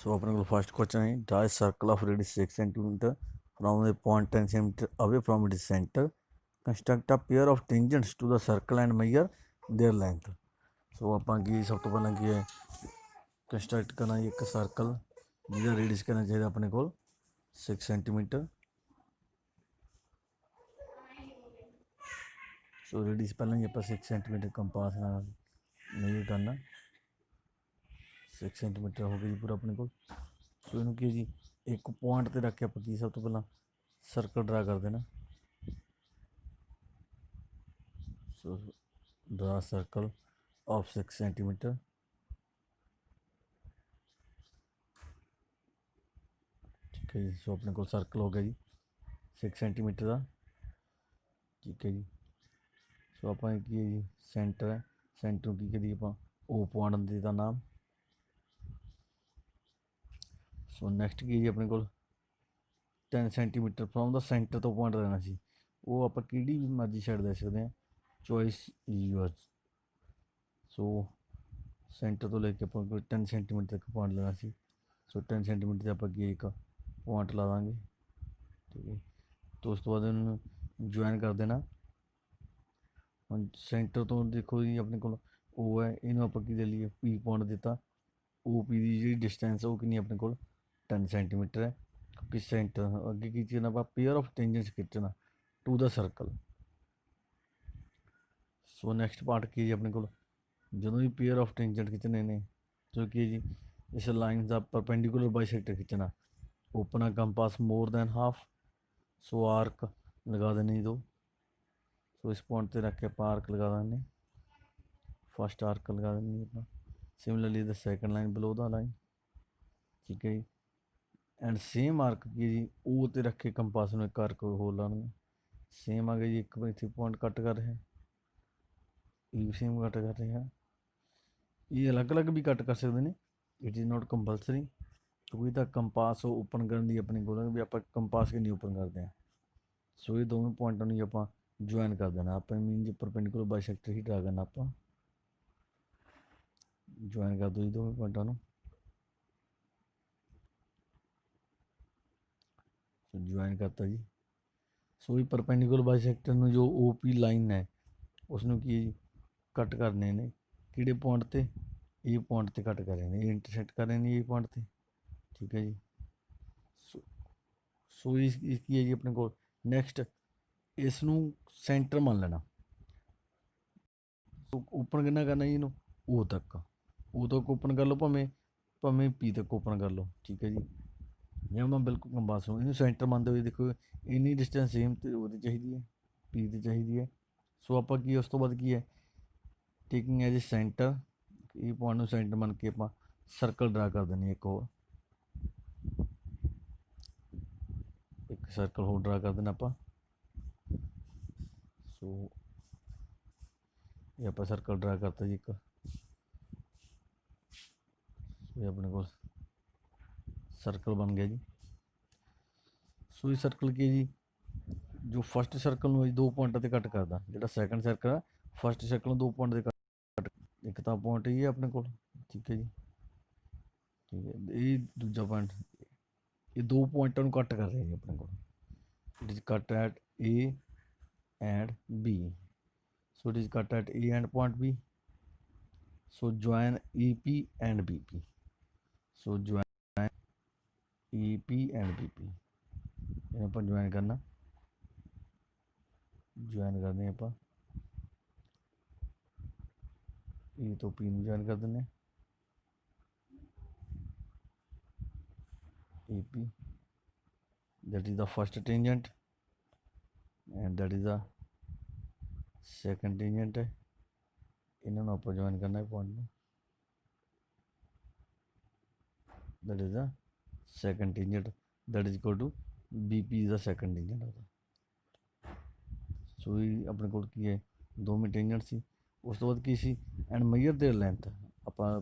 सो अपने को first question है draw a circle of radius 6 centimeter from the point 10 centimeter away from its center. Construct a pair of tangents to the circle and measure their length. सो ਆਪਾਂ ਕੀ ਸਭ ਤੋਂ ਪਹਿਲਾਂ ਕੀ ਹੈ construct ਕਰਨਾ ਇੱਕ ਸਰਕਲ ਜਿਹਦਾ ਰੇਡੀਅਸ ਕਰਨਾ ਚਾਹੀਦਾ ਆਪਣੇ ਕੋਲ 6 ਸੈਂਟੀਮੀਟਰ। ਸੋ ਰੇਡੀਅਸ ਪਹਿਲਾਂ ਹੀ ਆਪਾਂ 6 ਸੈਂਟੀਮੀਟਰ ਕੰਪਾਸ ਨਾਲ ਮੇਜਰ ਕਰਨਾ। 6 ਸੈਂਟੀਮੀਟਰ ਹੋ ਗਈ ਜੀ ਪੂਰਾ ਆਪਣੇ ਕੋਲ। ਸੋ ਇਹਨੂੰ ਕੀ ਜੀ ਇੱਕ ਪੁਆਇੰਟ 'ਤੇ ਰੱਖ ਕੇ ਆਪਾਂ ਕੀ ਸਭ ਤੋਂ ਪਹਿਲਾਂ ਸਰਕਲ ਡਰਾ ਕਰ ਦੇਣਾ। ਸੋ ਡਰਾ ਸਰਕਲ ਆਫ 6 ਸੈਂਟੀਮੀਟਰ। ਠੀਕ ਹੈ ਜੀ। ਸੋ ਆਪਣੇ ਕੋਲ ਸਰਕਲ ਹੋ ਗਿਆ ਜੀ 6 ਸੈਂਟੀਮੀਟਰ ਦਾ। ਠੀਕ ਹੈ ਜੀ। ਸੋ ਆਪਾਂ ਕੀ ਹੈ ਜੀ ਸੈਂਟਰ ਹੈ, ਸੈਂਟਰ ਨੂੰ ਕੀ ਕਰੀਏ ਆਪਾਂ ਉਹ ਪੁਆਇੰਟ ਦੇ ਦਾ ਨਾਮ। ਸੋ ਨੈਕਸਟ ਕੀ ਜੀ ਆਪਣੇ ਕੋਲ 10 ਸੈਂਟੀਮੀਟਰ ਫਰੋਮ ਦਾ ਸੈਂਟਰ ਤੋਂ ਪੁਆਇੰਟ ਲੈਣਾ ਸੀ। ਉਹ ਆਪਾਂ ਕਿਹੜੀ ਵੀ ਮਰਜ਼ੀ ਸਾਈਡ ਦੇ ਸਕਦੇ ਹਾਂ, ਚੋਇਸ ਯੂਅਰਸ। ਸੋ ਸੈਂਟਰ ਤੋਂ ਲੈ ਕੇ ਆਪਾਂ ਕੋਈ 10 ਸੈਂਟੀਮੀਟਰ ਤੱਕ ਪੁਆਇੰਟ ਲੈਣਾ ਸੀ। ਸੋ 10 ਸੈਂਟੀਮੀਟਰ 'ਤੇ ਆਪਾਂ ਕੀ ਇੱਕ ਪੁਆਇੰਟ ਲਾ ਦਾਂਗੇ। ਠੀਕ ਹੈ। तो ਉਸ ਤੋਂ ਬਾਅਦ ਇਹਨੂੰ ਜੁਆਇਨ ਕਰ ਦੇਣਾ। ਹੁਣ ਸੈਂਟਰ ਤੋਂ ਦੇਖੋ ਜੀ ਆਪਣੇ ਕੋਲ ਉਹ ਹੈ, ਇਹਨੂੰ ਆਪਾਂ ਕੀ ਦੇ ਲਈਏ ਪੀ ਪੁਆਇੰਟ ਦਿੱਤਾ। ਉਹ ਪੀ ਦੀ ਜਿਹੜੀ ਡਿਸਟੈਂਸ ਉਹ ਕਿੰਨੀ ਆਪਣੇ ਕੋਲ 10 ਸੈਂਟੀਮੀਟਰ ਹੈ। ਕਿਉਂਕਿ ਸੈਂਟਰ ਅੱਗੇ ਕੀ ਕਰਨਾ ਆਪਾਂ ਪੇਅਰ ਆਫ ਟੈਂਜੈਂਟਸ ਖਿੱਚਣਾ to the circle. So next part ਕੀ ਜੀ ਆਪਣੇ ਕੋਲ ਜਦੋਂ ਵੀ ਪੇਅਰ ਆਫ ਟੈਂਜੈਂਟ ਖਿੱਚਣੇ ਨੇ ਜੋ ਕਿ ਜੀ ਇਸ ਲਾਈਨ ਦਾ ਪਰਪੈਂਡੀਕੂਲਰ ਬਾਈਸੈਕਟਰ ਖਿੱਚਣਾ। Open compass more than half. So arc ਲਗਾ ਦੇਣੇ ਦੋ। ਸੋ ਇਸ ਪੁਆਇੰਟ 'ਤੇ ਰੱਖ ਕੇ ਆਪਾਂ ਆਰਕ ਲਗਾ ਦਿੰਦੇ। ਫਸਟ ਆਰਕ ਲਗਾ ਦਿੰਦੇ ਆਪਾਂ। ਸਿਮਿਲਰਲੀ ਦ ਸੈਕੰਡ ਲਾਈਨ ਬਿਲੋ ਦਾ ਲਾਈਨ। ਠੀਕ ਹੈ ਜੀ। ਐਂਡ ਸੇਮ ਆਰਕ ਕੀ ਜੀ ਉਹ 'ਤੇ ਰੱਖ ਕੇ ਕੰਪਾਸ ਨੂੰ ਇੱਕ ਆਰਕ ਹੋਰ ਲਾਉਣਗੇ। ਸੇਮ ਆ ਗਿਆ ਜੀ ਇੱਕ ਇੱਥੇ ਪੁਆਇੰਟ ਕੱਟ ਕਰ ਰਿਹਾ, ਇਹ ਵੀ ਸੇਮ ਕੱਟ ਕਰ ਰਿਹਾ। ਇਹ ਅਲੱਗ ਅਲੱਗ ਵੀ ਕੱਟ ਕਰ ਸਕਦੇ ਨੇ, ਇਟ ਇਜ਼ ਨੋਟ ਕੰਪਲਸਰੀ ਕਿਉਂਕਿ ਤਾਂ ਕੰਪਾਸ ਓਪਨ ਕਰਨ ਦੀ ਆਪਣੀ ਕੋਲ ਵੀ ਆਪਾਂ ਕੰਪਾਸ ਕਿੰਨੀ ਓਪਨ ਕਰਦੇ ਹਾਂ। ਸੋ ਇਹ ਦੋਵੇਂ ਪੁਆਇੰਟਾਂ ਨੂੰ ਆਪਾਂ ਜੁਆਇਨ ਕਰ ਦੇਣਾ। ਆਪਾਂ ਮੀਨ ਜੀ ਪਰਪੈਂਡੀਕੂਲਰ ਬਾਈਸੈਕਟਰ ਹੀ ਡਰਾ ਕਰਨਾ। ਆਪਾਂ ਜੁਆਇਨ ਕਰ ਦਿਓ ਜੀ ਦੋਵੇਂ ਪੁਆਇੰਟਾਂ ਨੂੰ। ਸੋ ਜੁਆਇਨ ਕਰਤਾ ਜੀ। ਸੋ ਇਹ ਪਰਪੈਂਡੀਕੂਲਰ ਬਾਈਸੈਕਟਰ ਨੂੰ ਜੋ ਓ ਪੀ ਲਾਈਨ ਹੈ ਉਸ ਨੂੰ ਕੀ ਕੱਟ ਕਰਨੇ ਨੇ ਕਿਹੜੇ ਪੁਆਇੰਟ 'ਤੇ, ਇਹ ਪੁਆਇੰਟ 'ਤੇ ਕੱਟ ਕਰ ਰਹੇ ਨੇ, ਇਹ ਇੰਟਰਸੈਕਟ ਕਰ ਰਹੇ ਨੇ ਇਹ ਪੁਆਇੰਟ 'ਤੇ। ਠੀਕ ਹੈ ਜੀ। ਸੋ ਇਸ ਕੀ ਹੈ ਜੀ ਆਪਣੇ ਕੋਲ ਨੈਕਸਟ ਇਸ ਨੂੰ ਸੈਂਟਰ ਮੰਨ ਲੈਣਾ। ਓਪਨ ਕਿੰਨਾ ਕਰਨਾ ਜੀ ਇਹਨੂੰ ਉਹ ਤੱਕ ਓਪਨ ਕਰ ਲਓ, ਭਾਵੇਂ ਪੀ ਤੱਕ ਓਪਨ ਕਰ ਲਓ। ਠੀਕ ਹੈ ਜੀ। ਜਿਵੇਂ ਮੈਂ ਬਿਲਕੁਲ ਕੰਪਾਸ ਨੂੰ ਇਹਨੂੰ ਸੈਂਟਰ ਮੰਨਦੇ ਹੋਏ ਦੇਖੋ ਇੰਨੀ ਡਿਸਟੈਂਸ ਸੇਮ ਤੇ ਉਹਦੀ ਚਾਹੀਦੀ ਹੈ, ਪੀ ਦੀ ਚਾਹੀਦੀ ਹੈ। ਸੋ ਆਪਾਂ ਕੀ ਉਸ ਤੋਂ ਬਾਅਦ ਕੀ ਹੈ ਟੇਕਿੰਗ ਐਜ ਏ ਸੈਂਟਰ, ਇਹ ਪੁਆਇੰਟ ਨੂੰ ਸੈਂਟਰ ਮੰਨ ਕੇ ਆਪਾਂ ਸਰਕਲ ਡਰਾ ਕਰ ਦਿੰਦੇ ਇੱਕ ਹੋਰ, ਇੱਕ ਸਰਕਲ ਹੋਰ ਡਰਾ ਕਰ ਦੇਣਾ ਆਪਾਂ। ਸੋ ਇਹ ਆਪਾਂ ਸਰਕਲ ਡਰਾ ਕਰਤਾ ਜੀ ਇੱਕ। ਇਹ ਆਪਣੇ ਕੋਲ ਸਰਕਲ ਬਣ ਗਿਆ ਜੀ। ਸੋ ਇਹ ਸਰਕਲ ਕੀ ਜੀ ਜੋ ਫਸਟ ਸਰਕਲ ਨੂੰ ਦੋ ਪੁਆਇੰਟਾਂ 'ਤੇ ਕੱਟ ਕਰਦਾ, ਜਿਹੜਾ ਸੈਕੰਡ ਸਰਕਲ ਆ ਫਸਟ ਸਰਕਲ ਨੂੰ ਦੋ ਪੁਆਇੰਟ 'ਤੇ ਕੱਟ, ਇੱਕ ਤਾਂ ਪੁਆਇੰਟ ਇਹ ਹੈ ਆਪਣੇ ਕੋਲ। ਠੀਕ ਹੈ ਜੀ। ਠੀਕ ਹੈ। ਇਹ ਦੂਜਾ ਪੁਆਇੰਟ, ਇਹ ਦੋ ਪੁਆਇੰਟਾਂ ਨੂੰ ਕੱਟ ਕਰ ਰਿਹਾ ਜੀ ਆਪਣੇ ਕੋਲ। ਇਟ ਇਜ਼ ਕੱਟ at A and B. So it is cut at A and point B. So join EP and BP. So join EP and BP. ਇਹਨੂੰ ਆਪਾਂ ਜੁਆਇਨ ਕਰਨਾ, ਜੁਆਇਨ ਕਰਦੇ ਆਪਾਂ E ਤੋਂ P ਨੂੰ ਜੁਆਇਨ ਕਰ ਦਿੰਦੇ। EP that is the first tangent and that is the second tangent ਹੈ। ਇਹਨਾਂ ਨੂੰ ਆਪਾਂ ਜੁਆਇਨ ਕਰਨਾ ਹੈ ਪੁਆਇੰਟ ਨੂੰ। that is the second tangent that is equal to BP is the second tangent of the। ਸੋ ਇਹ ਆਪਣੇ ਕੋਲ ਕੀ ਹੈ ਦੋਵੇਂ ਟੈਂਜੈਂਟ ਸੀ। ਉਸ ਤੋਂ ਬਾਅਦ ਕੀ ਸੀ ਐਂਡ ਮੇਜਰ ਦੇਅਰ ਲੈਂਥ, ਆਪਾਂ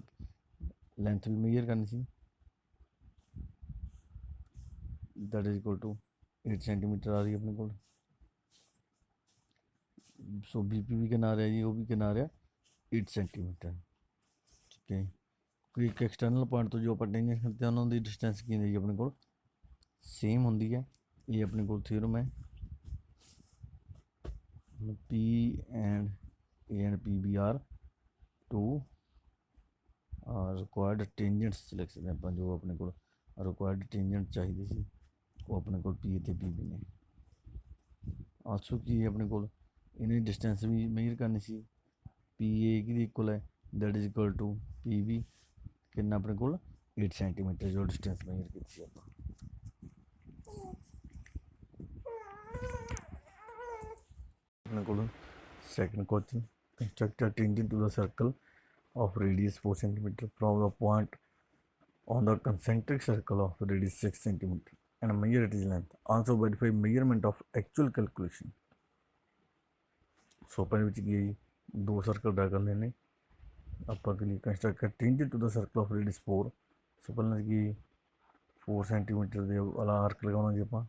ਲੈਂਥ ਵੀ ਮੇਜਰ ਕਰਨੀ ਸੀ। that is equal to 8 centimetre ਆ ਰਹੀ ਆਪਣੇ ਕੋਲ। ਸੋ BP ਵੀ ਕਿੰਨਾ ਆ ਰਿਹਾ ਜੀ, ਉਹ ਵੀ ਕਿੰਨਾ ਆ ਰਿਹਾ 8 ਸੈਂਟੀਮੀਟਰ। ਠੀਕ ਹੈ। ਕੋਈ ਇੱਕ ਐਕਸਟਰਨਲ ਪੁਆਇੰਟ ਤੋਂ ਜੋ ਆਪਾਂ ਟੈਂਜੈਂਟ ਕਰਦੇ ਹਾਂ ਉਹਨਾਂ ਦੀ ਡਿਸਟੈਂਸ ਕੀ ਹੁੰਦੀ ਹੈ ਆਪਣੇ ਕੋਲ ਸੇਮ ਹੁੰਦੀ ਹੈ। ਇਹ ਆਪਣੇ ਕੋਲ ਥਿਊਰਮ ਹੈ P and A and PB are two required tangents ਲਿਖ ਸਕਦੇ ਆਪਾਂ ਜੋ ਆਪਣੇ ਕੋਲ ਰਿਕੁਆਇਰਡ ਟੈਂਜੈਂਟ ਚਾਹੀਦੇ ਸੀ ਉਹ ਆਪਣੇ ਕੋਲ P ਅਤੇ PB ਨੇ। ਆਲਸੋ ਕੀ ਹੈ ਆਪਣੇ ਕੋਲ ਇਹਨੇ ਡਿਸਟੈਂਸ ਵੀ ਮੇਜਰ ਕਰਨੀ ਸੀ PA ਕਿਹਦੀ ਇਕੁਅਲ ਹੈ that is equal to PB ਕਿੰਨਾ ਆਪਣੇ ਕੋਲ 8 ਸੈਂਟੀਮੀਟਰ ਜੋ ਡਿਸਟੈਂਸ ਮੇਜਰ ਕੀਤੀ ਸੀ ਆਪਾਂ। ਆਪਣੇ ਕੋਲ second question construct a tangent to the circle of radius 4 centimeter from the point on the concentric circle of radius 6 centimeter and measure its length. Also verify measurement of actual calculation. ਸੋ ਆਪਣੇ ਵਿੱਚ ਕੀ ਦੋ circle ਡਰਾ ਕਰ ਲੈਣੇ ਆਪਾਂ ਕਿ construct tangent to the circle of radius 4 so ਪਹਿਲਾਂ ਕੀ 4 ਸੈਂਟੀਮੀਟਰ ਦੇ ਵਾਲਾ ਆਰਕ ਲਗਾਉਣਾ ਜੀ ਆਪਾਂ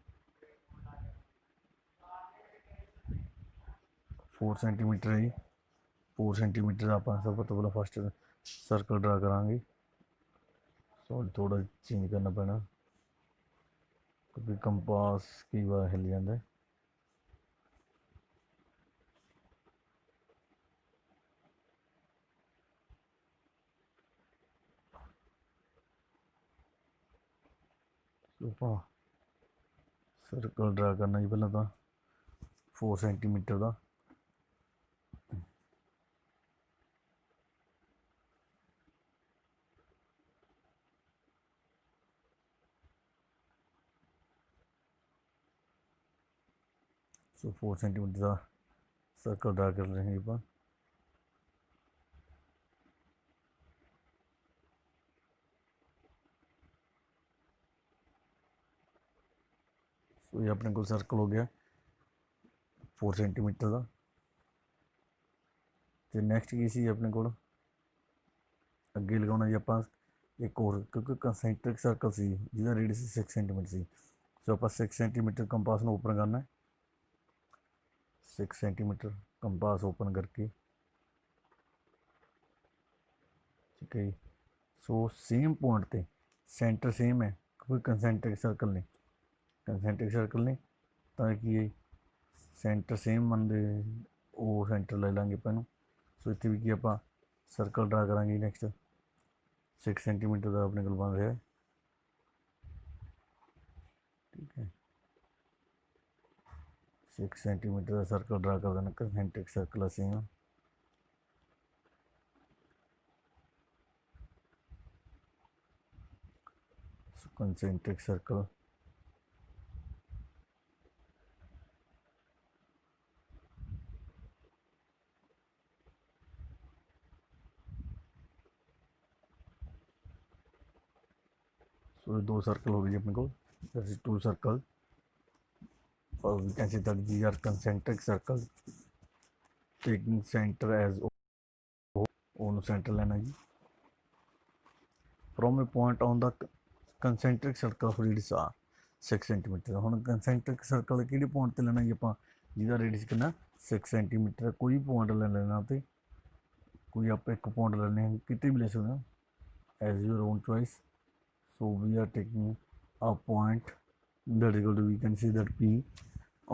4 ਸੈਂਟੀਮੀਟਰ ਹੈ ਜੀ 4 ਸੈਂਟੀਮੀਟਰ ਆਪਾਂ ਸਭ ਤੋਂ ਪਹਿਲਾਂ ਫਸਟ ਸਰਕਲ ਡਰਾ ਕਰਾਂਗੇ। ਸੋ ਥੋੜਾ ਚੇਂਜ ਕਰਨਾ ਪੈਣਾ ਕਿਉਂਕਿ ਕੰਪਾਸ ਕਈ ਵਾਰ ਹਿੱਲ ਜਾਂਦਾ। ਆਪਾਂ ਸਰਕਲ ਡਰਾ ਕਰਨਾ ਜੀ ਪਹਿਲਾਂ ਤਾਂ 4 ਸੈਂਟੀਮੀਟਰ ਦਾ ਸੋ 4 ਸੈਂਟੀਮੀਟਰ ਦਾ ਸਰਕਲ ਡਰਾ ਕਰ ਰਹੇ ਹਾਂ ਆਪਾਂ। ਸੋ ਇਹ ਆਪਣੇ ਕੋਲ ਸਰਕਲ ਹੋ ਗਿਆ 4 ਸੈਂਟੀਮੀਟਰ ਦਾ। ਤੇ ਨੈਕਸਟ ਕੀ ਸੀ ਆਪਣੇ ਕੋਲ ਅੱਗੇ ਲਗਾਉਣਾ ਜੀ ਆਪਾਂ ਇੱਕ ਹੋਰ ਕਿਉਂਕਿ ਕੰਸੈਂਟਰਿਕ ਸਰਕਲ ਸੀ ਜਿਹਦਾ ਰੇਡੀਅਸ 6 ਸੈਂਟੀਮੀਟਰ ਸੀ। ਸੋ ਆਪਾਂ 6 ਸੈਂਟੀਮੀਟਰ ਕੰਪਾਸ ਨੂੰ ਓਪਨ ਕਰਨਾ 6 ਸੈਂਟੀਮੀਟਰ ਕੰਪਾਸ ਓਪਨ ਕਰਕੇ ਠੀਕ ਹੈ ਜੀ। ਸੋ ਸੇਮ ਪੁਆਇੰਟ 'ਤੇ ਸੈਂਟਰ ਸੇਮ ਹੈ ਕੋਈ ਕੰਸੈਂਟਰਿਕ ਸਰਕਲ ਨੇ ਤਾਂ ਕੀ ਸੈਂਟਰ ਸੇਮ ਮੰਨਦੇ ਉਹ ਸੈਂਟਰ ਲੈ ਲਾਂਗੇ ਆਪਾਂ ਨੂੰ। ਸੋ ਇੱਥੇ ਵੀ ਕੀ ਆਪਾਂ ਸਰਕਲ ਡਰਾ ਕਰਾਂਗੇ ਨੈਕਸਟ 6 ਸੈਂਟੀਮੀਟਰ ਦਾ ਆਪਣੇ ਕੋਲ ਬਣ ਰਿਹਾ ਠੀਕ ਹੈ। 6 ਸੈਂਟੀਮੀਟਰ ਦਾ ਸਰਕਲ ਡਰਾ ਕਰ ਦੇਣਾ ਕੰਸੈਂਟਰਿਕ ਸਰਕਲ ਅਸੀਂ ਕੰਸੈਂਟਰਿਕ ਸਰਕਲ ਸੋ ਦੋ ਸਰਕਲ ਹੋ ਗਏ ਜੀ ਆਪਣੇ ਕੋਲ that is two circle or we can say that these are concentric circle taking center as ਉਹਨੂੰ center ਲੈਣਾ ਜੀ from a point on the concentric circle of radius r 6 centimeter। ਹੁਣ concentric circle ਕਿਹੜੇ ਪੁਆਇੰਟ ਤੇ ਲੈਣਾ ਜੀ ਆਪਾਂ ਜਿਹਦਾ ਰੇਡੀਅਸ ਕਿੰਨਾ 6 ਸੈਂਟੀਮੀਟਰ ਕੋਈ ਪੁਆਇੰਟ ਲੈ ਲੈਣਾ ਤੇ ਕੋਈ ਆਪਾਂ ਇੱਕ ਪੁਆਇੰਟ ਲੈਣੇ ਕਿਤੇ ਵੀ ਲੈ ਸਕਦੇ as your own choice। so we are taking a point that is equal to we can see that P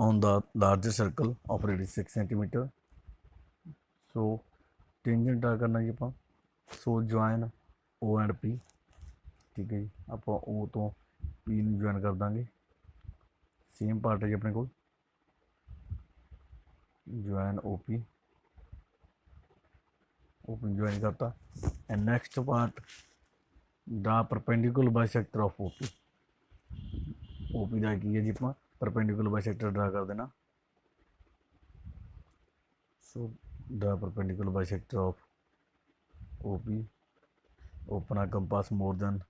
on the larger circle of radius 6 centimeter। so tangent ਡਰਾ ਕਰਨਾ ਜੀ ਆਪਾਂ so join O and P ਠੀਕ ਹੈ ਜੀ ਆਪਾਂ O ਤੋਂ P ਨੂੰ ਜੁਆਇਨ ਕਰ ਦਾਂਗੇ ਸੇਮ ਪਾਰਟ ਹੈ ਜੀ ਆਪਣੇ ਕੋਲ join OP join ਕਰਤਾ and next part draw perpendicular bisector of OP। OP ਦਾ ਕੀ ਹੈ ਜੀ ਆਪਾਂ perpendicular bisector ਡਰਾ ਕਰ ਦੇਣਾ so draw perpendicular bisector of OP open a compass more than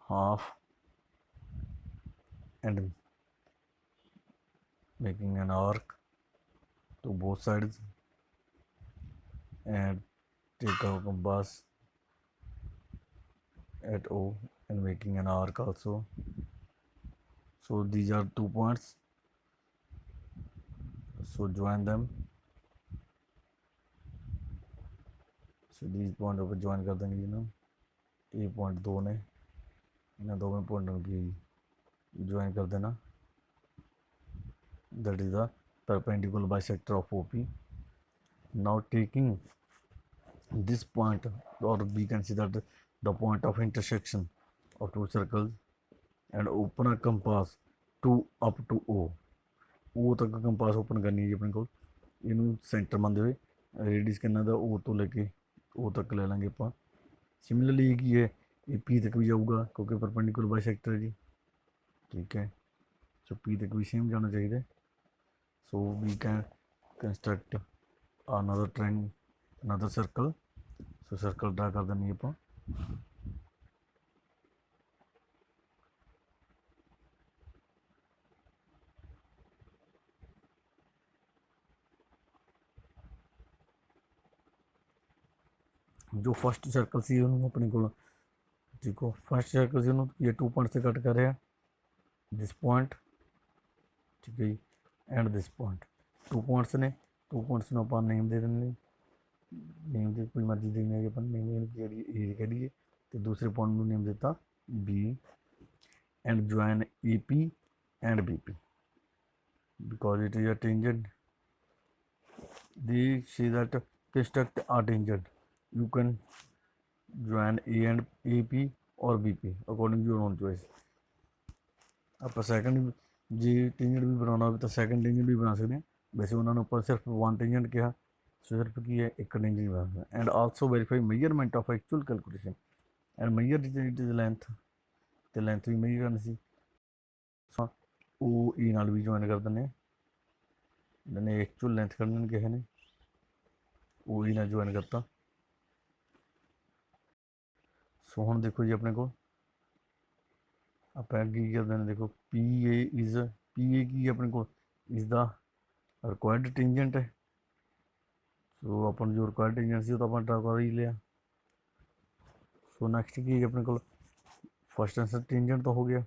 half and making an arc to both sides and take a compass at O and making an arc also। so these are 2 points so join them so these point over join कर देंगे ना ਇਹ point 2 ਨੇ, ਇਹਨਾਂ ਦੋਵੇਂ ਪੁਆਇੰਟਾਂ ਨੂੰ ਕੀ join ਕਰ ਦੇਣਾ, that is the perpendicular bisector of OP. Now taking this point, or we can see that the point of intersection of two circles, and open a compass to up to O ਤੱਕ compass open ਕਰਨੀ ਹੈ ਜੀ ਆਪਣੇ ਕੋਲ। ਇਹਨੂੰ centre ਮੰਨਦੇ ਹੋਏ radius ਕਿੰਨਾ ਦਾ O ਤੋਂ ਲੈ ਕੇ O ਤੱਕ ਲੈ ਲਾਂਗੇ ਆਪਾਂ। ਸਿਮਿਲਰਲੀ ਇਹ ਕੀ ਹੈ, ਇਹ P ਤੱਕ ਵੀ ਜਾਊਗਾ ਕਿਉਂਕਿ ਪਰਪੈਂਡੀਕੁਲਰ ਬਾਈਸੈਕਟਰ ਹੈ ਜੀ, ਠੀਕ ਹੈ। ਸੋ P ਤੱਕ ਵੀ ਸੇਮ ਜਾਣਾ ਚਾਹੀਦਾ। So we can construct another circle. So circle draw कर देनी है ਆਪਾਂ। जो फर्स्ट सर्कल ਸੀ ਉਹਨੂੰ ਆਪਣੇ ਕੋਲ ਦੇਖੋ, ਫਸਟ ਸਰਕਲ ਸੀ ਉਹਨੂੰ ਇਹ 2 ਪੁਆਇੰਟ ਤੇ ਕੱਟ ਕਰ ਰਿਹਾ, ਦਿਸ ਪੁਆਇੰਟ, ਠੀਕ ਹੈ ਜੀ, ਐਂਡ ਦਿਸ ਪੁਆਇੰਟ। 2 ਪੁਆਇੰਟਸ ਨੇ, 2 ਪੁਆਇੰਟਸ ਨੂੰ ਆਪਾਂ ਨੇਮ ਦੇ ਦਿੰਦੇ, ਨੇਮ ਦੇ ਕੋਈ ਮਰਜ਼ੀ ਦੇਣੀ ਹੈ, ਆਪਾਂ ਨੇਮ ਜਿਹੜੀ ਏ ਕਹਿ ਦਈਏ, ਤੇ ਦੂਸਰੇ ਪੁਆਇੰਟ ਨੂੰ ਨੇਮ ਦਿੱਤਾ B, and join AP and BP because it is a tangent. They say that construct a tangent. You can join A and AP or BP according to your own choice. ਆਪਾਂ second ਜੇ ਟੇਂਜੈਂਟ ਵੀ ਬਣਾਉਣਾ ਹੋਵੇ ਤਾਂ second ਟੇਂਜੈਂਟ ਵੀ ਬਣਾ ਸਕਦੇ ਹਾਂ। ਵੈਸੇ ਉਹਨਾਂ ਨੂੰ ਆਪਾਂ ਸਿਰਫ 1 ਟੇਂਜੈਂਟ ਕਿਹਾ, ਸੋ ਸਿਰਫ ਕੀ ਹੈ, ਇੱਕ ਟੇਂਜੈਂਟ ਬਣਾ ਸਕਦੇ। And also verify measurement of actual calculation and major it is length, ਤੇ ਲੈਂਥ ਵੀ ਮੇਜਰ ਕਰਨੀ ਸੀ। ਉਹ ਨਾਲ ਵੀ ਜੁਆਇਨ ਕਰ ਦਿੰਦੇ ਹਾਂ, ਇਹਨਾਂ ਨੇ ਐਕਚੁਅਲ ਲੈਂਥ ਕੱਢਣ ਕਿਸੇ ਨੇ, ਉਹ ਨਾਲ ਜੁਆਇਨ ਕਰਤਾ। ਸੋ ਹੁਣ ਦੇਖੋ ਜੀ ਆਪਣੇ ਕੋਲ ਆਪਾਂ ਅੱਗੇ ਕੀ ਕਰਦੇ ਨੇ, ਦੇਖੋ PA ਕੀ ਆਪਣੇ ਕੋਲ ਇਸ ਦਾ ਰਿਕੁਆਇਰਡ ਟੇਂਜੈਂਟ ਹੈ। ਸੋ ਆਪਾਂ ਨੂੰ ਜੋ ਰਿਕੁਆਇਰਡ ਟੇਂਜੈਂਟ ਸੀ ਉਹ ਤਾਂ ਆਪਾਂ ਡਰਾ ਕਰ ਹੀ ਲਿਆ। ਸੋ ਨੈਕਸਟ ਕੀ ਹੈ ਆਪਣੇ ਕੋਲ, ਫਸਟ ਆਂਸਰ ਟੇਂਜੈਂਟ ਤਾਂ ਹੋ ਗਿਆ,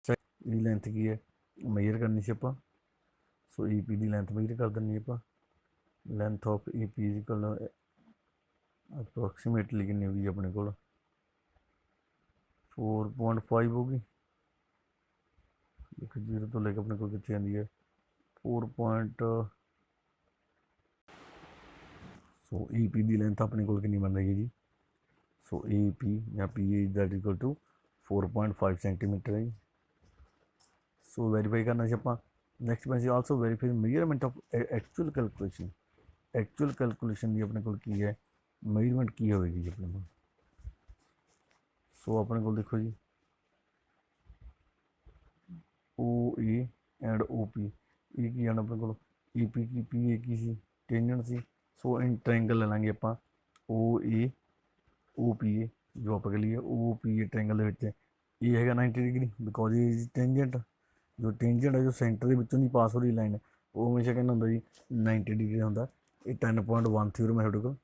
ਇਹਦੀ ਲੈਂਥ ਕੀ ਹੈ ਮੇਜਰ ਕਰਨੀ ਸੀ ਆਪਾਂ। ਸੋ AP ਦੀ ਲੈਂਥ ਮੇਜਰ ਕਰ ਦਿੰਨੀ ਆਪਾਂ, length of AP is equal approximately ਕਿੰਨੀ ਹੋਗੀ ਆਪਣੇ ਕੋਲ 4.5 ਹੋਗੀ। ਇੱਕ 0 ਤੋਂ ਲੈ ਕੇ ਆਪਣੇ ਕੋਲ ਕਿੱਥੇ ਆਉਂਦੀ ਹੈ 4. ਸੋ AP ਦੀ ਲੈਂਥ ਆਪਣੇ ਕੋਲ ਕਿੰਨੀ ਬਣ ਰਹੀ ਹੈ ਜੀ, ਸੋ AP ਜਾਂ PA that equal to 4.5 centimetre ਹੈ ਜੀ। ਸੋ ਵੈਰੀਫਾਈ ਕਰਨਾ ਸੀ ਆਪਾਂ। ਨੈਕਸਟ ਮੈਂ also verify measurement of actual calculation, actual calculation ਦੀ ਆਪਣੇ ਕੋਲ ਕੀ ਹੈ ਮੇਜਰਮੈਂਟ ਕੀ ਹੋਵੇਗੀ ਜੀ ਆਪਣੇ ਕੋਲ। ਸੋ ਆਪਣੇ ਕੋਲ ਦੇਖੋ ਜੀ OA ਐਂਡ OP, ਇਹ ਕੀ ਆਣਾ ਆਪਣੇ ਕੋਲ, AP ਕੀ PA ਕੀ ਸੀ ਟੇਂਜੈਂਟ ਸੀ। ਸੋ ਇਨ ਟ੍ਰਾਇੰਗਲ ਲੈ ਲਾਂਗੇ ਆਪਾਂ OA OPA, ਜੋ ਆਪਾਂ ਕਹ ਲਈਏ OPA ਟ੍ਰਾਇੰਗਲ ਦੇ ਵਿੱਚ ਇਹ ਹੈਗਾ 90 ਡਿਗਰੀ ਬਿਕੋਜ਼ ਇਹ ਟੇਂਜੈਂਟ, ਜੋ ਟੇਂਜੈਂਟ ਹੈ ਜੋ ਸੈਂਟਰ ਦੇ ਵਿੱਚੋਂ ਨਹੀਂ ਪਾਸ ਹੋ ਰਹੀ ਲਾਈਨ, ਉਹ ਹਮੇਸ਼ਾ ਕਹਿੰਦਾ ਹੁੰਦਾ ਜੀ 90 ਡਿਗਰੀ ਹੁੰਦਾ। ਇਹ 10.1 ਥਿਊਰਮ ਹੈ ਸਾਡੇ ਕੋਲ।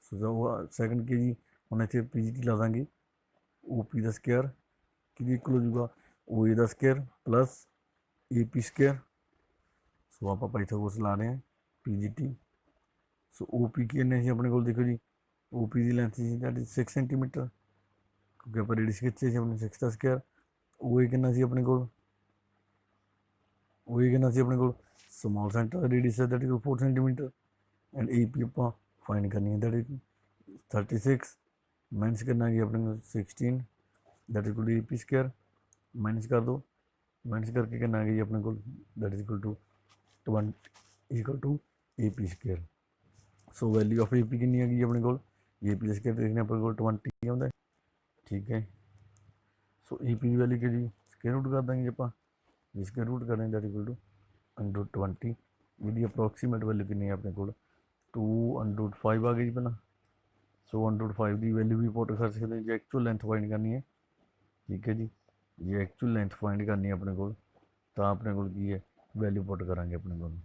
ਸੋ ਸੈਕੰਡ ਕੀ ਜੀ, ਹੁਣ ਇੱਥੇ PGT ਲਾ ਦਾਂਗੇ, OP ਦਾ ਸਕੁਅਰ ਕਿਹਦੀ ਇਕੁਅਲ ਹੋ ਜੂਗਾ OA ਦਾ ਸਕੁਅਰ ਪਲੱਸ AP ਸਕੁਅਰ। ਸੋ ਆਪਾਂ ਪਾਈਥਾਗੋਰਸ ਲਾ ਰਹੇ ਹਾਂ PGT। ਸੋ OP ਕਿੰਨੇ ਸੀ ਆਪਣੇ ਕੋਲ, ਦੇਖੋ ਜੀ OP ਦੀ ਲੈਂਥ ਸੀ ਸਾਡੀ 6 ਸੈਂਟੀਮੀਟਰ, ਕਿਉਂਕਿ ਆਪਾਂ ਰੇਡੀਅਸ ਖਿੱਚੇ ਸੀ ਆਪਣੇ 6 ਦਾ ਸਕੁਅਰ। OA ਕਿੰਨਾ ਸੀ ਆਪਣੇ ਕੋਲ, OA ਕਿੰਨਾ ਸੀ ਆਪਣੇ ਕੋਲ ਸਮਾਲ ਸੈਂਟਰ ਰੇਡੀਅਸ ਹੈ that is 4 centimetre, and AP ਆਪਾਂ ਫਾਈਂਡ ਕਰਨੀ ਹੈ ਦੈਟ ਇਜ਼ 36 ਮਾਈਨਸ ਕਰਨਾ ਜੀ ਆਪਣੇ ਕੋਲ 16 that is AP square, minus ਕਰ ਦਿਓ, ਮਾਈਨਸ ਕਰਕੇ ਕਿੰਨਾ ਆ ਗਿਆ ਜੀ ਆਪਣੇ ਕੋਲ that is equal to 20 equal to AP square. So value of AP ਕਿੰਨੀ ਆ ਗਈ ਆਪਣੇ ਕੋਲ, AP ਦਾ ਸਕੁਅਰ ਦੇਖਦੇ ਆਪਣੇ ਕੋਲ 20 ਆਉਂਦਾ, ਠੀਕ ਹੈ। ਸੋ AP ਦੀ ਵੈਲਿਊ ਕਿ ਜੀ ਸਕੁਅਰ ਰੂਟ ਕਰ ਦਾਂਗੇ ਆਪਾਂ, ਜੇ ਸਕੁਅਰ ਰੂਟ ਕਰਾਂਗੇ ਦੈਟ ਇਕੁਅਲ ਟੂ √20, ਇਹਦੀ ਅਪਰੋਕਸੀਮੇਟ ਵੈਲਿਊ ਕਿੰਨੀ ਹੈ ਆਪਣੇ ਕੋਲ 2√5 ਆ ਗਈ ਜੀ ਪਹਿਲਾਂ। ਸੋ 1/5 ਦੀ ਵੈਲਿਊ ਵੀ ਪੁੱਟ ਕਰ ਸਕਦੇ ਜੇ ਐਕਚੁਅਲ ਲੈਂਥ ਫਾਈਂਡ ਕਰਨੀ ਹੈ, ਠੀਕ ਹੈ ਜੀ। ਜੇ ਐਕਚੁਅਲ ਲੈਂਥ ਫਾਈਂਡ ਕਰਨੀ ਹੈ ਆਪਣੇ ਕੋਲ ਤਾਂ ਆਪਣੇ ਕੋਲ ਕੀ ਹੈ ਵੈਲਿਊ ਪੁੱਟ ਕਰਾਂਗੇ ਆਪਣੇ ਕੋਲ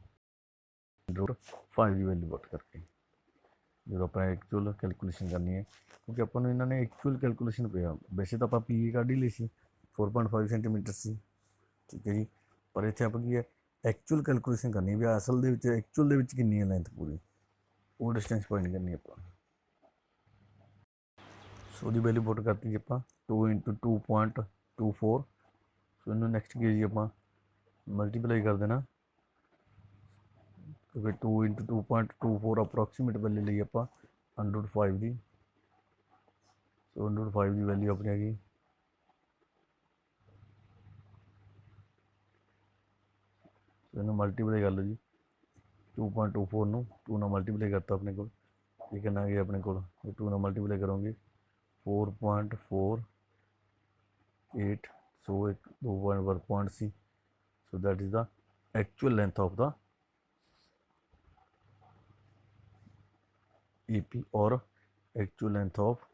1/5 ਦੀ ਵੈਲਿਊ ਪੁੱਟ ਕਰਕੇ, ਜਦੋਂ ਆਪਾਂ ਐਕਚੁਅਲ ਕੈਲਕੂਲੇਸ਼ਨ ਕਰਨੀ ਹੈ, ਕਿਉਂਕਿ ਆਪਾਂ ਨੂੰ ਇਹਨਾਂ ਨੇ ਐਕਚੁਅਲ ਕੈਲਕੂਲੇਸ਼ਨ ਪਿਆ। ਵੈਸੇ ਤਾਂ ਆਪਾਂ PA ਕੱਢ ਹੀ ਲਈ ਸੀ 4.5 ਸੈਂਟੀਮੀਟਰ ਸੀ, ਠੀਕ ਹੈ ਜੀ, ਪਰ ਇੱਥੇ ਆਪਾਂ ਕੀ ਹੈ ਐਕਚੁਅਲ ਕੈਲਕੂਲੇਸ਼ਨ ਕਰਨੀ ਵੀ ਅਸਲ ਦੇ ਵਿੱਚ ਐਕਚੁਅਲ ਦੇ ਵਿੱਚ ਕਿੰਨੀ ਹੈ ਲੈਂਥ ਪੂਰੀ, ਉਹ ਡਿਸਟੈਂਸ ਫਾਈਂਡ ਕਰਨੀ ਆਪਾਂ। ਸੋ ਉਹਦੀ ਵੈਲਿਊ ਪੁੱਟ ਕਰਤੀ ਜੀ ਆਪਾਂ 2 × 2.24। ਸੋ ਇਹਨੂੰ ਨੈਕਸਟ ਕੀ ਜੀ ਆਪਾਂ ਮਲਟੀਪਲਾਈ ਕਰ ਦੇਣਾ, ਕਿਉਂਕਿ 2 × 2.24 ਅਪਰੋਕਸੀਮੇਟ ਵੈਲਿਊ ਲਈ ਆਪਾਂ √5 ਦੀ। ਸੋ √5 ਦੀ ਵੈਲਿਊ ਆਪਣੀ ਹੈਗੀ ਇਹਨੂੰ ਮਲਟੀਪਲਾਈ ਕਰ ਲਓ ਜੀ 2.24 ਨੂੰ 2 ਨਾਲ ਮਲਟੀਪਲਾਈ ਕਰਤਾ ਆਪਣੇ ਕੋਲ। ਇਹ ਕਿੰਨਾ ਆ ਗਿਆ ਆਪਣੇ ਕੋਲ, 2 ਨਾਲ ਮਲਟੀਪਲਾਈ ਕਰੋਗੇ 4.48। ਸੋ ਇੱਕ 2.1 point C. So that is the actual length of the EP और actual length of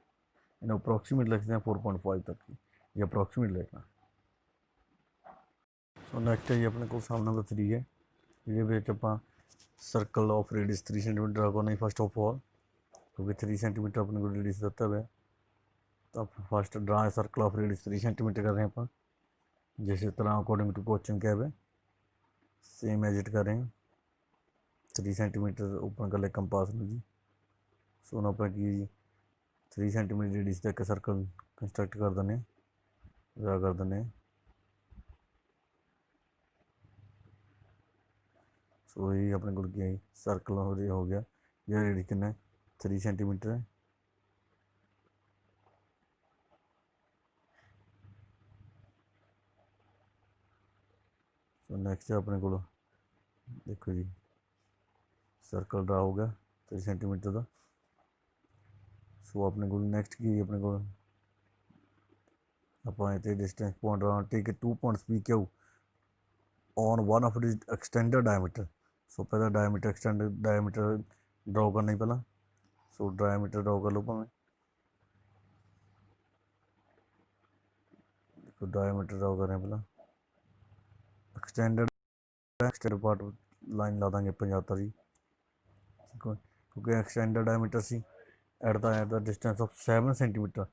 in approximate लिखते हैं 4.5 तक की, ये अप्रॉक्सीमेट लिखना। सो नैक्सट है जी अपने को सम नंबर 3 है, ये आप circle of radius 3 centimetre draw करना। फस्ट ऑफ ऑल क्योंकि 3 सेंटीमीटर अपने को रेडियस देता है, तो first draw circle of radius 3 centimetre कर रहे हैं आप, जिस तरह अकॉर्डिंग टू क्वेश्चन क्या है सेम एज इट कर रहे हैं। 3 सेंटीमीटर ओपन कर ले कंपास में जी। सो हम आप 3 सेंटीमीटर रेडियस का एक सर्कल कंस्ट्रक्ट कर दें, ड्रा कर दें। सो ये अपने को क्या सर्कल हो गया, यह रेडियस कितना है 3 सेंटीमीटर है। सो नैक्सट अपने को देखो जी सर्कल ड्रा हो गया 3 सेंटीमीटर का। सो अपने को नैक्सट की अपने को आप distance point draw take 2 points PQ on one of it extended diameter. So पहले डायमीटर ड्रॉ करना ही पहला। सो डायमीटर ड्रॉ कर लो भावें, देखो डायमीटर ड्रॉ कर रहे हैं पहला। एक्सटेंडेड पार्ट लाइन ला देंगे 75 जी, क्योंकि extended diameter C at the distance of 7 centimetre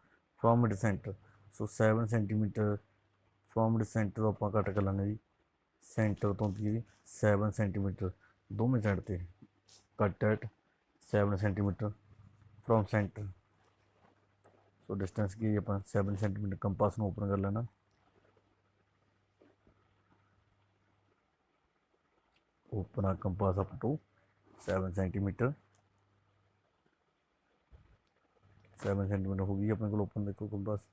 from it centre. So 7 centimetre from it centre आप कट कर लेंगे जी, सेंटर तो 7 सेंटीमीटर दोवें साइड पर cut at 7 centimetre from centre. So distance की आप 7 सेंटीमीटर कंपास में ओपन कर लेना। Open a compass up to 7 centimetre. 7 centimetre हो गई अपने को ओपन, देखो compass.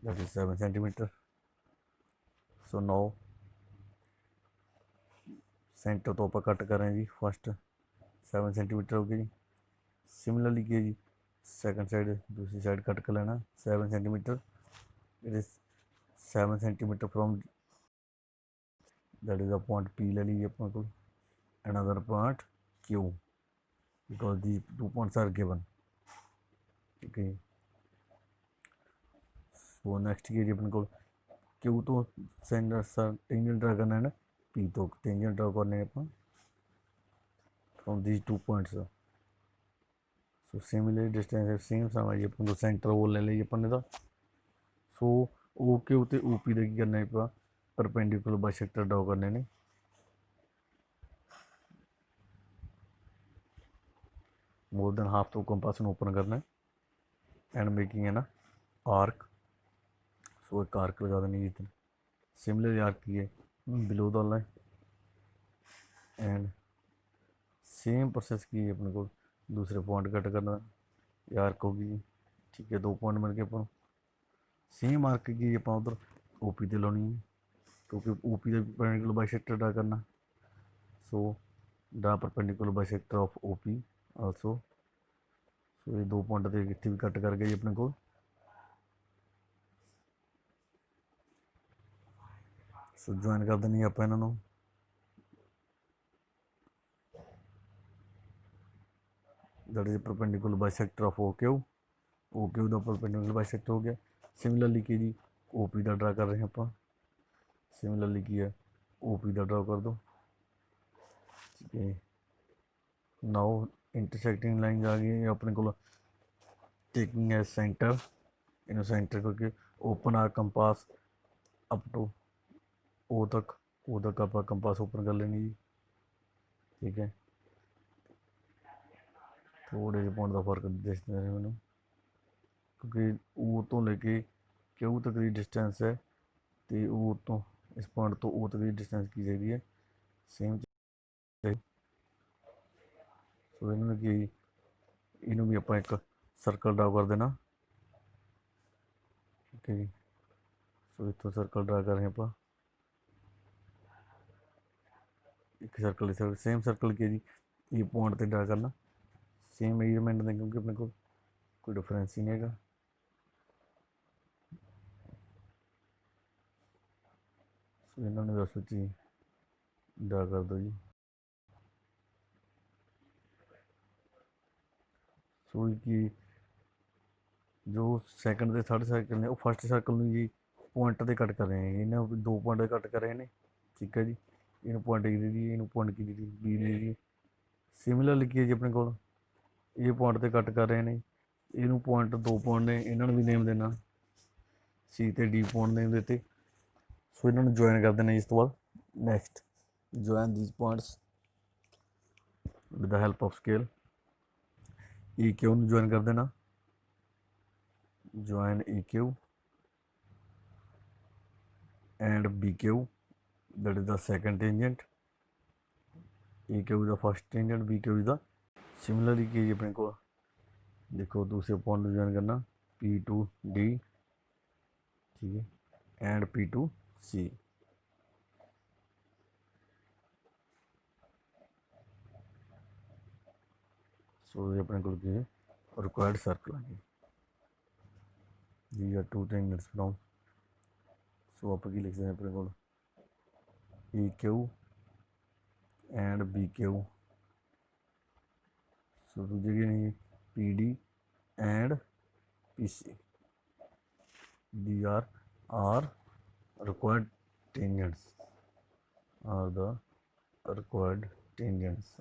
that is 7 centimetre. So now centre तो आप कट करें जी, फर्स्ट 7 सेंटीमीटर हो गई जी। सिमिलरली की जी सेकंड साइड दूसरी साइड कट कर लेना 7 centimetre. It is 7 centimetre from that is a point P ले लीजिए अपने को, another point Q because these 2 points are given। okay, so next की जी अपने को Q तो सेंटर सर टेंजेंट ड्रा करना है ना, P तो टेंजेंट ड्रा करने हैं अपन from these 2 points. So similar distance same सम है अपन को सेंटर वो ले लीजिए अपन ने। सो OQ ते OP दे की करना है ਆਪਾਂ परपेंडिकुलर बाइसेक्टर ड्रा करने ने। मोर देन हाफ तो कंपास में ओपन करना है एंड मेकिंग है ना आर्क। सो एक आर्क लगा देनी इधर। सिमिलर आर्क की है below the line and same process की है अपने को दूसरे पॉइंट कट करना। ये आर्क होगी ठीक है, 2 पॉइंट मिल के अपन सेम आर्क की आप उधर OP ते लानी है, क्योंकि OP का परपेंडिकुलर बाइसेक्टर ड्रा करना। So draw perpendicular bisector of OP also. So ये 2 पॉइंट के इतने भी कट कर गए अपने को। सो ज्वाइन कर देनी आप इन्हों that is perpendicular bisector of OQ। OQ का परपेंडिकुलर बाइसेक्टर हो गया। सिमिलरली की जी OP का ड्रा कर रहे हैं आप। सिमिलरली की है OP का ड्रा कर दो ठीक है। नाउ इंटरसेक्टिंग लाइन आ गई अपने को टेकिंग है सेंटर, इन सेंटर करके open our compass up to ਉਹ ਤੱਕ ਆਪਾਂ ਕੰਪਾਸ ਓਪਨ ਕਰ ਲੈਣੀ ਜੀ। ਠੀਕ ਹੈ, ਥੋੜ੍ਹੇ ਜਿਹੇ ਪੁਆਇੰਟ ਦਾ ਫਰਕ ਦਿਸਦਾ ਹੈ ਮੈਨੂੰ, ਕਿਉਂਕਿ ਉਹ ਤੋਂ ਲੈ ਕੇ ਕਿਊ ਤੱਕ ਦੀ ਡਿਸਟੈਂਸ ਹੈ ਅਤੇ ਉਹ ਤੋਂ ਇਸ ਪੁਆਇੰਟ ਤੋਂ ਉਹ ਤੱਕ ਦੀ ਡਿਸਟੈਂਸ ਕੀ ਚਾਹੀਦੀ ਹੈ, ਸੇਮ। ਸੋ ਇਹਨਾਂ ਨੂੰ ਕੀ, ਇਹਨੂੰ ਵੀ ਆਪਾਂ ਇੱਕ ਸਰਕਲ ਡਰਾ ਕਰ ਦੇਣਾ। ਠੀਕ ਹੈ ਜੀ, ਸੋ ਇੱਥੋਂ ਸਰਕਲ ਡਰਾ ਕਰ ਰਹੇ ਆਪਾਂ, ਇੱਕ ਸਰਕਲ ਇਸ ਸੇਮ ਸਰਕਲ ਕੀ ਹੈ ਜੀ, ਇਹ ਪੁਆਇੰਟ 'ਤੇ ਡਰਾ ਕਰਨਾ, ਸੇਮ ਮੇਜਰਮੈਂਟ ਦਾ, ਕਿਉਂਕਿ ਆਪਣੇ ਕੋਲ ਕੋਈ ਡਿਫਰੈਂਸ ਹੀ ਨਹੀਂ ਹੈਗਾ। ਸੋ ਇਹਨਾਂ ਨੂੰ ਬਸ ਵਿੱਚ ਹੀ ਡਰਾ ਕਰ ਦਿਓ ਜੀ। ਸੋ ਕਿ ਜੋ ਸੈਕੰਡ ਤੇ ਥਰਡ ਸਰਕਲ ਨੇ ਉਹ ਫਸਟ ਸਰਕਲ ਨੂੰ ਜੀ ਪੁਆਇੰਟ 'ਤੇ ਕੱਟ ਕਰ ਰਹੇ ਨੇ, ਇਹਨਾਂ 2 ਪੁਆਇੰਟ 'ਤੇ ਕੱਟ ਕਰ ਰਹੇ ਨੇ। ਠੀਕ ਹੈ ਜੀ, ਇਹਨੂੰ ਪੁਆਇੰਟ ਏ ਦੀ, ਇਹਨੂੰ ਪੁਆਇੰਟ ਕੀ ਦੀ, ਬੀ ਦੀ ਜੀ। ਸਿਮਿਲਰਲੀ ਕੀ ਹੈ ਜੀ ਆਪਣੇ ਕੋਲ, ਇਹ ਪੁਆਇੰਟ 'ਤੇ ਕੱਟ ਕਰ ਰਹੇ ਨੇ, ਇਹਨੂੰ ਪੁਆਇੰਟ 2 ਪੁਆਇੰਟ ਨੇ, ਇਹਨਾਂ ਨੂੰ ਵੀ ਨੇਮ ਦੇਣਾ, ਸੀ ਅਤੇ ਡੀ ਪੁਆਇੰਟ ਨੇਮ ਦਿੱਤੇ। ਸੋ ਇਹਨਾਂ ਨੂੰ ਜੁਆਇਨ ਕਰ ਦੇਣਾ। ਇਸ ਤੋਂ ਬਾਅਦ next join these points with the help of scale. E Q ਨੂੰ ਜੁਆਇਨ ਕਰ ਦੇਣਾ, join E Q and BQ, that is the second tangent, AQ is the first tangent, BQ is the similarly ਕੀ ਆਪਣੇ ਕੋਲ ਦੇਖੋ ਦੂਸਰੇ point ਨੂੰ join ਕਰਨਾ, P2D, ਠੀਕ ਹੈ, and P2C। ਸੋ ਇਹ ਆਪਣੇ ਕੋਲ ਕੀ ਹੈ, ਰਿਕੁਆਇਰਡ ਸਰਕਲ ਹੈ। these are 2 tangents from, ਸੋ ਆਪਾਂ ਕੀ ਲਿਖ ਸਕਦੇ ਆਪਣੇ ਕੋਲ, AQ and BQ, ਸੋ ਦੂਜੇ ਕੀ ਨੇ, PD and PC, these are required tangents, are the required tangents।